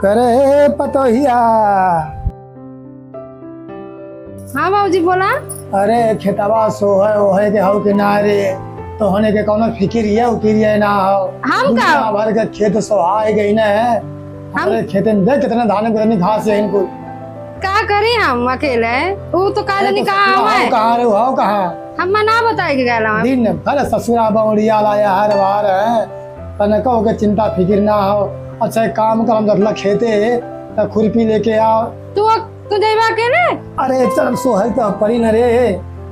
करे पतोहिया। हाँ बाबूजी बोला। अरे खेतवा सो है वो है के हो के ना रे तो होने के कोनो फिकिर है उकिर है ना हो। हम का भर के खेत सोहाए गई ना है। हमारे खेत में देख कितना धान कितनी घास है इनको। का करी हम अकेले वो तो काले नहीं कहा है। कहाँ रे हो कहाँ हम ना बताएगी गैला दिन भर ससुरा बौड़िया लाया हर बार है तने कहो के चिंता फिकिर ना हो। अच्छा एक काम कर हम दसला खेते तो खुरपी लेके आओ। तू देवा अकेले। अरे चल सोहे तो परी न रे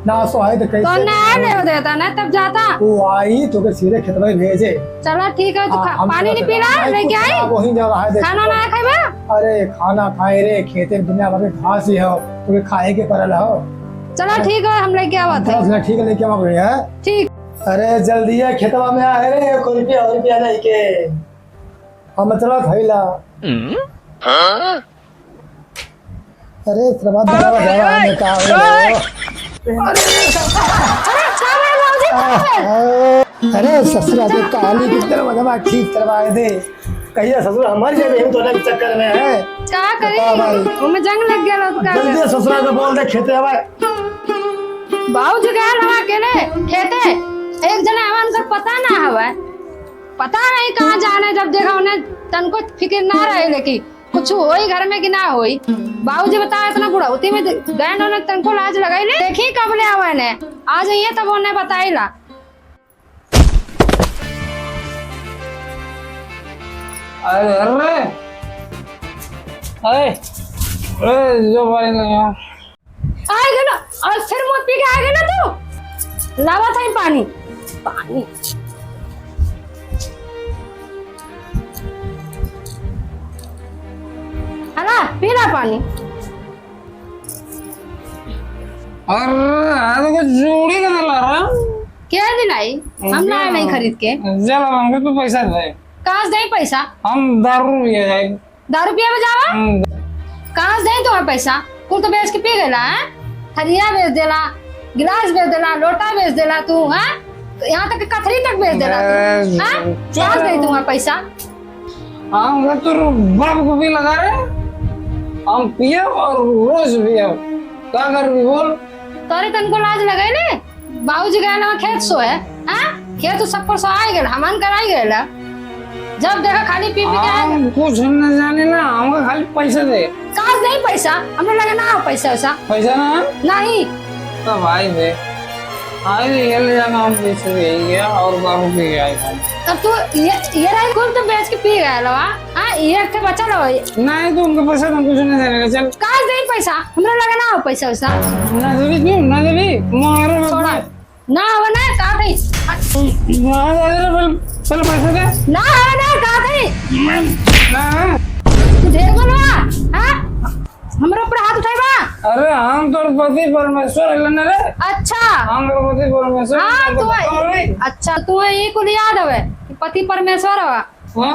ना सोहे तो कैसे तो ना ले देता ना तब जाता वो आई तो के सीधे खेत में भेजे। चलो ठीक है। तो पानी नहीं पीना लेके आई वही जा रहा है खाना ना खाए। अरे खाना खाए रे खेते में दुनिया भर में घास ही हो तो खाए के परल हो। चलो ठीक है हम लेके आवत है। ठीक है लेके आओ है ठीक। अरे जल्दी है खेतवा में आ रे कोई रुपया लेके हम चलो थैला। अरे प्रभात दरवा दरवा निकाल अरे ससुरा के काली की तरह दरवा ठीक करवाए दे कहिए ससुरा हमारी जगह तो अलग चक्कर में है। क्या करी वो में जंग लग गया तो जल्दी ससुरा को बोल दे खेते हवा बाबू जगह लगा के ने खेते एक जना हवन का पता ना हवा पता नहीं कहाँ जाने जब देखा उन्हें तन को फिक्र ना रहे लेकिन कुछ होई घर में कि ना होई। बाबूजी बताया इतना बुढ़ाउती में गए उन्होंने तन को लाज लगाई ले देखी कब ले आवे ने आज ये तब उन्हें बताईला। अरे अरे अरे अरे जो भाई ना आ गया ना और फिर मुंह पी के आ गया ना तू लावा था पानी पानी अला पीला पानी। अरे को जोड़ी का ला रहा क्या दिलाई हम लाए नहीं खरीद के चल हमको तो पैसा दे कहाँ दे पैसा हम दारू पिए जाए 10 रुपया में जावा कहाँ दे तुम्हारा पैसा कुल तो बेच के पी गया है थरिया बेच देला गिलास बेच देला लोटा बेच देला तू है यहाँ तक कथरी तक बेच देला तू कहाँ दे तुम्हारा पैसा। हम तो बाप को भी लगा रहे हम पिए और रोज पिए क्या कर भी बोल तोरे तन को लाज लगाई ले बाबूजी गए ना खेत सो है खेत तो सब पर सो आई गए हमान कराई गए जब देखा खाली पी पी के हम कुछ न जाने ना हमको खाली पैसा दे कहाँ नहीं पैसा हमें लगा ना पैसा वैसा पैसा ना नहीं तो भाई दे आज ये ले जाना हम पैसे दे गया और बाबू पी गया तब तू ये रही कुल तो बेच के पी गया लवा ये के बचा लो नहीं तो उनका पैसा तुम कुछ नहीं देने का चल कहाँ दे पैसा हमरा लगा ना पैसा वैसा ना देवी क्यों ना देवी मारो छोड़ा ना हो ना कहाँ गई चल पैसा दे ना हो ना कहाँ गई ना तू ढेर बोलवा हाँ हमरा ऊपर हाथ उठाएगा। अरे हम तो पति परमेश्वर है ना रे अच्छा हम तो पति परमेश्वर हाँ तू अच्छा तू ये कुल याद हवे पति परमेश्वर हवा हाँ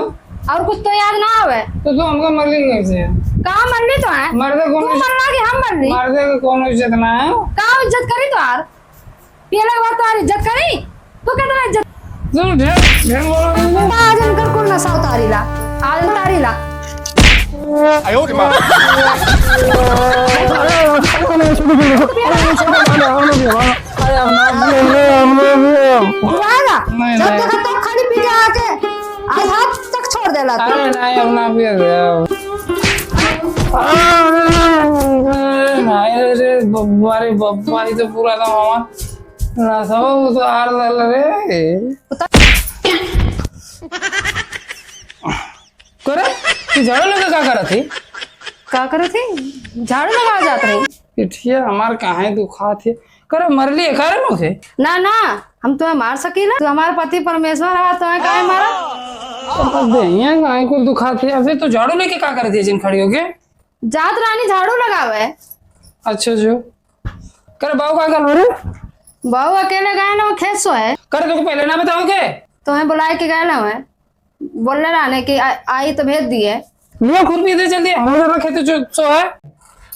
और कुछ तो याद ना हवे तो तू हमको मर गई कैसे कहाँ मरनी तो है मर्दे तू कौन मरना कि हम मरनी मर्दे को कौन इज्जत ना है कहाँ इज्जत करी तो यार पहले बार तो यार इज्जत करी तू कहता इज्जत तू ढेर ढेर बोल आज इनकर कुल नशा उतारीला आज उतारीला 哎呦我的妈！ जब देखा तब खाली पी के आके आज हाथ तक छोड़ देला तू। अरे नहीं अब ना पिए नहीं रे बब्बारी बब्बारी तो पूरा था मामा ना सब तो आर दल रे करे तू झाड़ू लगा क्या कर थी झाड़ू लगा जात रही पिठिया हमार कहाँ दुखा थे करे मर लिए करे मुझे ना ना हम तुम्हें मार सकीला तू हमारे पति परमेश्वर है तुम्हें काहे मारा कहाँ को दुखा थे अभी तो झाड़ू लेके क्या कर दिए जिन खड़ी हो गए जात रानी झाड़ू लगावे। अच्छा जो करे बाबू क्या कर रे बहू अकेले गए ना वो खेत सो है करे तुमको पहले ना बताओगे तुम्हें बुलाए के गए ना हुए बोलने रहने की आई तो भेज दिए लिया खुरपी दे जल्दी हमारे खेत जो है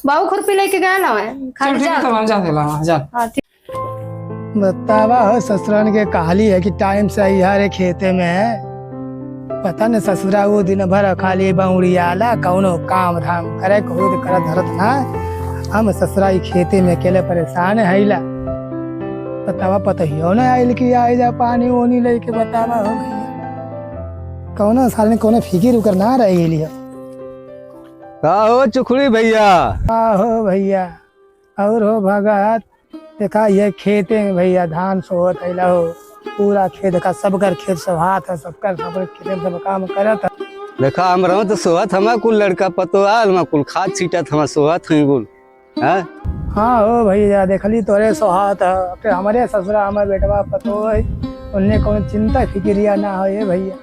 बाबू खुरपी लेके गए ना हुए चल ठीक है तो हम जाते ला जा हाँ ठीक बतावा हो ससुरन के कहली है कि टाइम से आई रे खेते में पता न ससुरा वो दिन भर खाली बउड़ियाला कौनो काम धाम करे खुद कर धरत ना। हम ससुरा ई खेते में अकेले परेशान हैला। बतावा पतहियो न आइल कि आई जा पानी ओनी लेके बतावा हो भैया। कौनो साल में कौनो फिकिर उकर ना रह गेली हो। का हो चुखड़ी भैया? का हो भैया और हो भगत देखा ये खेते में भैया धान सोहत हैला हो। पूरा खेत का सबकर खेत सोहात है, सबकर खेत में सब काम करत है। देखा हम रहो तो सोहत हमा कुल लड़का पतोआ हमा कुल खाद छीटत हमा सोहत हई कुल। हैं? हाँ हो भैया देखली तोरे सोहात है। फिर हमारे ससुरा हमारे बेटवा पतो है, उनने कोनो चिंता फिक्रिया ना हो ये भैया।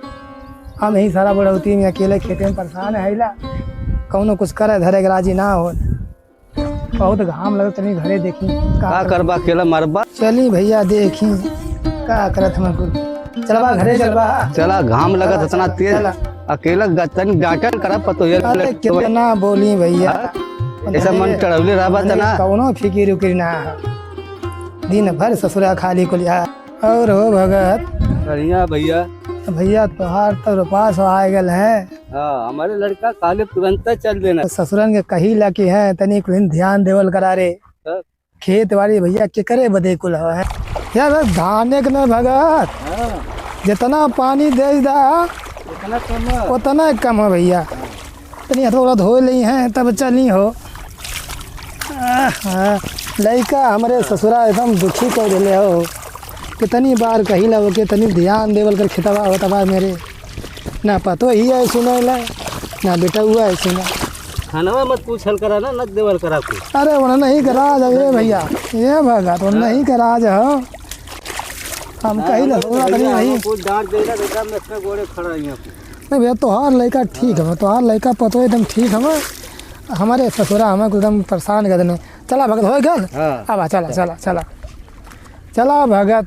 हम ही सारा बुढ़ौती में अकेले खेते में परेशान हैला। कौनो कुछ करे धरे के राजी ना हो। बहुत घाम लगत तनी घरे देखी का करबा अकेला मरबा। चली भैया देखी का करत हम कुल। चलबा घरे चलबा। चला घाम लगत इतना तेज अकेला गतन गाटन करा पतोया। अरे कितना बोली भैया ऐसा मन चढ़वले रहबा त ना कौनो फिकिर उकिर ना है। दिन भर ससुरा खाली को लिया। और हो भगत बढ़िया भैया। भैया तोहार तो रुपास आ गल है। हाँ हमारे लड़का काले तुरंत चल देना। ससुरन के कही ला के है तनी कुल ध्यान देवल करा रे। खेत वाली भैया के करे बदे कुल है यार धाने के न भगत। जितना पानी दे दा उतना कम हो भैया। तनी थोड़ा धो ली है तब चली हो। लड़का हमारे ससुरा एकदम दुखी कर दिले हो। कितनी बार कही ला के तनी ध्यान देवल कर खितवा होता मेरे ना पतो ही है सुने ला ना बेटा हुआ है सुना। खानवा मत पूछल करा ना न देवल करा को। अरे वो नहीं करा ये भैया ये भगत वो नहीं करा हो। हम कही ला थोड़ा तनी नहीं कुछ डांट देगा बेटा मैं इसमें गोड़े खड़ा यहां पे। नहीं भैया तोहार लड़का ठीक है। तोहार लड़का पतो एकदम ठीक है। हमारे ससुरा हमें एकदम परेशान कर देने। चला भगत हो गल। अब चला चला चला चला भगत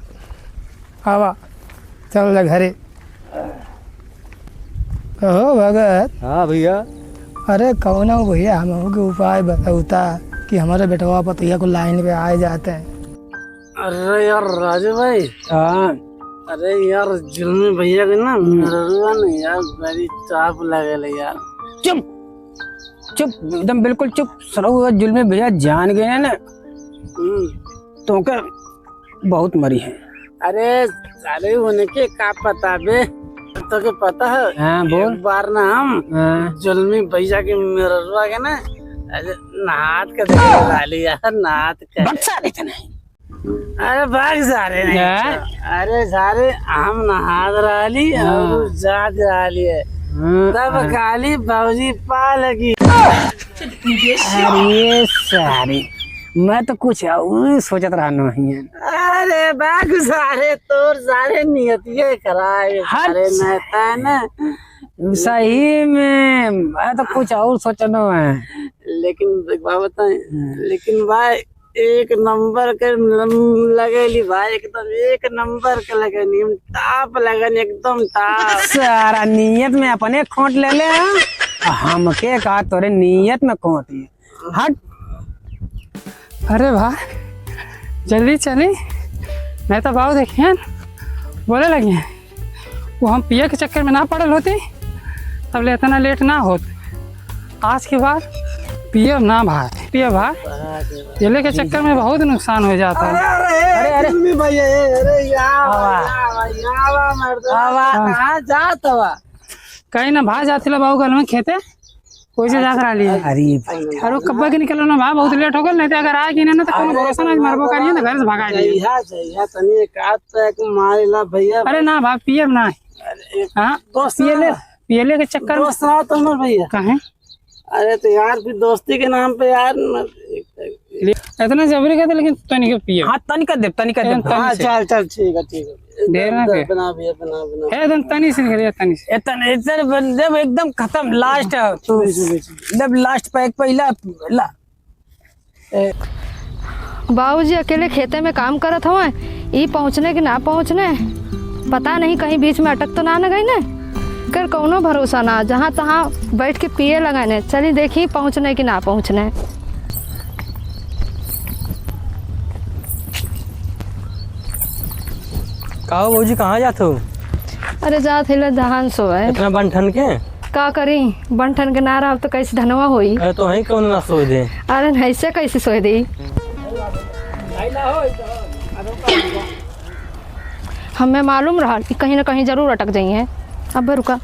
आवा चल जा घरे। हो भगत। हाँ भैया। अरे कौन हो भैया हम के उपाय बताऊता कि हमारे बेटवा पतिया को लाइन पे आए जाते हैं। अरे यार राजू भाई। हाँ अरे यार जुल्मी भैया के ना मेरा ना यार बड़ी चाप लगे यार। चुप चुप एकदम बिल्कुल चुप। सरो जुल्मी भैया जान गए हैं ना तो क्या बहुत मरी है। अरे साले होने के का पता बे तो के पता है। हाँ बोल। एक बार ना हम जुल्मी भैया के मेरा के ना नात का डाली यार नात का सारे नहीं। अरे भाग सारे नहीं। अरे सारे हम नहाद रही और जात रही है तब काली बाबूजी पा लगी। अरे सारे मैं तो कुछ और सोचत रहा नहीं है। अरे बाग सारे तोर सारे नियतिये कराए सारे नहता है ना सही में। मैं तो कुछ और सोचना है लेकिन बताए लेकिन भाई एक नंबर के लगेली भाई एकदम एक नंबर के लगेनी टाप लगन एकदम टाप। सारा नियत में अपने खोट ले ले हमके कहा तोरे नियत में खोट हट। अरे भाई जल्दी चली मैं तो बाबू देखिए बोले लगी वो हम पिए के चक्कर में ना पड़ल होती तब ले इतना लेट ना होते। आज के बाद पिए ना भाई पिए भाई पिए के चक्कर में बहुत नुकसान हो जाता है। अरे अरे भैया अरे यार कहीं ना भाई जाती ला बाबू कल में खेते कोई से जाकर आ लिया। अरे कब्बा के निकलो ना भाई बहुत लेट हो गया नहीं तो अगर आ गई ना तो कोनो भरोसा नहीं मरबो करिए ना घर से भगा दिए तनी एक आध पैक मारेला भैया। अरे ना भाई पिए ना। हां दोस्त पिए ले के चक्कर दोस्त ना तुम भैया कहें। अरे तो यार फिर दोस्ती के नाम पे यार इतना जबरी कहते लेकिन तनिक पिए। हाँ तनिक दे हाँ चल चल ठीक है देर ना पे बना बना एकदम तनी से निकल तनी से जब एकदम खत्म लास्ट तो जब लास्ट पैक पहला ला। बाबूजी अकेले खेते में काम करत हवे ई पहुँचने कि ना पहुँचने पता नहीं कहीं बीच में अटक तो ना गई ने कर कौनो भरोसा ना जहाँ तहाँ बैठ के पिए लगाने। चली देखी पहुँचने कि ना पहुँचने। कहो बाबूजी कहाँ जाते हो? अरे जा थे जहान सो है इतना बंठन के का करी बंठन के ना रहा तो कैसे धनवा होई। अरे तो वहीं कौन ना सो दे। अरे ऐसे कैसे सोए दी। हमें मालूम रहा कि कहीं ना कहीं जरूर अटक जाइए। अब रुका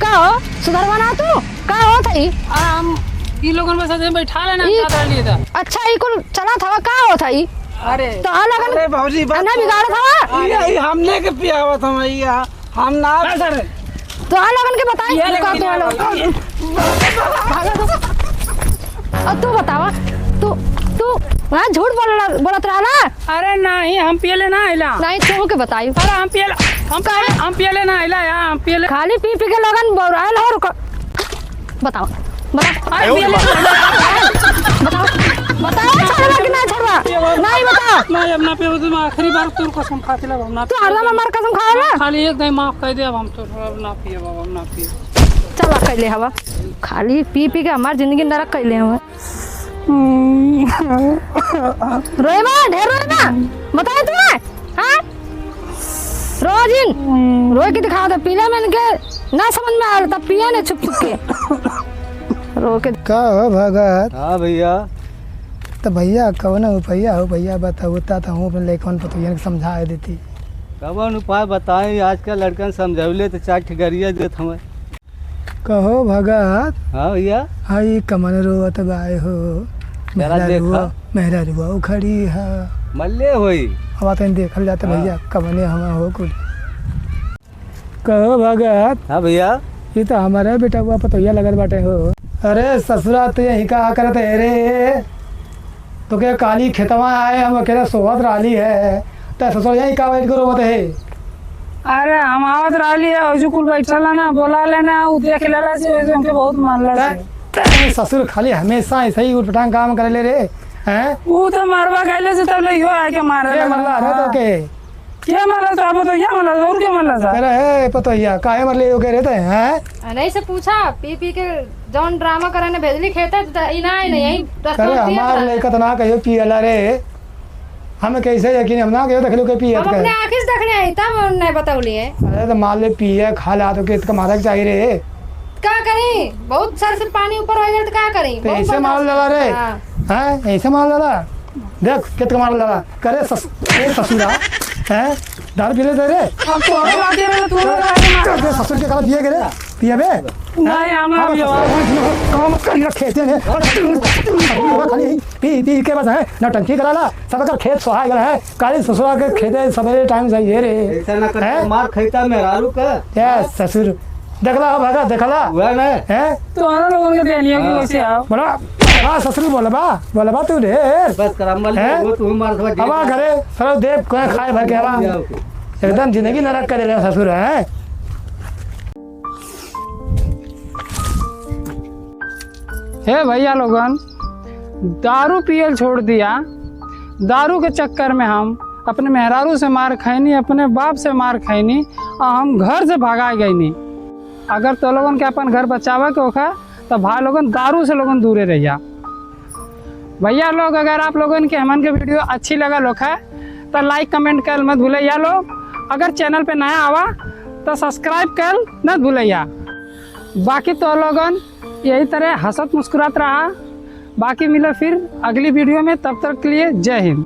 का हो सुधरवाना तू का हो थई। हम ई लोगन में साथ बैठा लेना ई- चाहता लिए था। अच्छा ई कुल चला था का हो थई अरे तो आ लगन अरे भौजी ना बिगाड़ था यही हमने के पिया हुआ था भैया हम ना सर तो आ लगन के बताई ये का लेकिन तो आ लगन भागा तो अब तू बतावा तू तू वहाँ झूठ बोलत रहा अरे नहीं हम पिए लेना आइला। नहीं तू के बताई अरे हम पिए लेना आइला यार हम पिए ले खाली पी पी के लोगन बोरायल हो रुको बताओ बताओ अरे पिए बताओ बताओ छोड़वा कि नहीं छोड़वा नहीं बता नहीं अब ना पिए तो मैं आखिरी बार तोर कसम खाते ला हम ना तू हरदम हमार कसम खाएला खाली एक दिन माफ कर दे अब हम तो अब ना पिए बाबा हम ना पिए। चल कैले हवा खाली पी पी के हमार जिंदगी नरक कैले हवा। रोए बा ढेर रोए बा बताए तुम्हें हाँ रोज इन रोए के दिखा दे पीले में इनके ना समझ में आ तब पिए ने छुप छुप के रो के का हो भगत। हाँ भैया तो भैया कौन भैया हो भैया बताता तो हूँ अपने लड़कन पतोहियन के समझा देती। कौन उपाय बताएं आजकल लड़कन समझौले तो 4 ठिगरिया देत हमें। कहो भगत हाँ भैया आई कमन रोवत बाए हो जरा देखा। मेहरा रुआ खड़ी है मल्ले होई हवा तो देखल जाता भैया कमने हम हो कुल। कहो भगत हाँ भैया ये तो हमारा बेटा हुआ पतोहिया लगत बाटे हो। अरे ससुरा तो यही कहा करत है रे तो क्या काली खेतवा आए हम अकेला सोवत राली है तो ससुर यही कहा बैठ कर रोवत है। अरे हम आवत रही है जो कुल बैठला ना बोला लेना उ देख लेला से वैसे हमके बहुत मारला से। ससुर खाली हमेशा ऐसे ही उठपटांग काम करे ले रे हैं। वो तो मारवा गइले से तब ले हो आके मारे अरे मरला रे तो के क्या मारला तो अब तो क्या मारला और क्या मारला सा अरे हे पतोहिया काहे मरले हो के रहते हैं। नहीं से पूछा पी पी के जौन ड्रामा करने भेजली खेते तो इना नहीं यही अरे हमार लड़का तो ना कहियो पियला रे हम कैसे यकीन हम ना कहियो देख लो के पियत हम अपने के। आँखिं से देखने आई तब नहीं बतौली है अरे तो मान ले पिए खा ला तो के मारा के चाहिए रे। का करी बहुत सर से पानी ऊपर हो जाए तो का करी तो बहुत ऐसे मार बर्दाश्त- लगा रे हाँ। हैं ऐसे मार लगा देख कितना मार लगा करे ससुरा हैं दारू पी ले दे रे अब तो और आके रे तू कर ससुर के कहा पिए करे पिए बे नहीं हम ना पिए काम कर रखे थे खाली पी पी के बस है नौटंकी करा ला सब का खेत सोहा गया है काली ससुरा के खेते सवेरे टाइम चाहिए रे। ऐसा ना कर हैं? मार खैता मेहरारू का या ससुर देखला भगा देखला हुआ ना हैं तो आना लोगों के देनिया की वैसे आओ बोला हाँ ससुर बोलबा तू रे बस करम्बल हैं? वो तू मार दवा हवा घरे सर देव खाए भर के हवा एकदम जिंदगी नरक कर ले ससुर है। हे भैया लोगन दारू पियल छोड़ दिया। दारू के चक्कर में हम अपने मेहरारू से मार खैनी अपने बाप से मार खैनी और हम घर से भगा गईनी। अगर तो लोगन के अपन घर बचावे के होखा तो भाई लोगन दारू से लोगन दूरे रहिया। भैया लोग अगर आप लोगन के हमन के वीडियो अच्छी लगा होखा तो लाइक कमेंट कर मत भूलैया लोग। अगर चैनल पे नया आवा तो सब्सक्राइब कर मत भूलैया। बाकी तो लोगन यही तरह हंसत मुस्कुरात रहा। बाकी मिले फिर अगली वीडियो में, तब तक के लिए जय हिंद।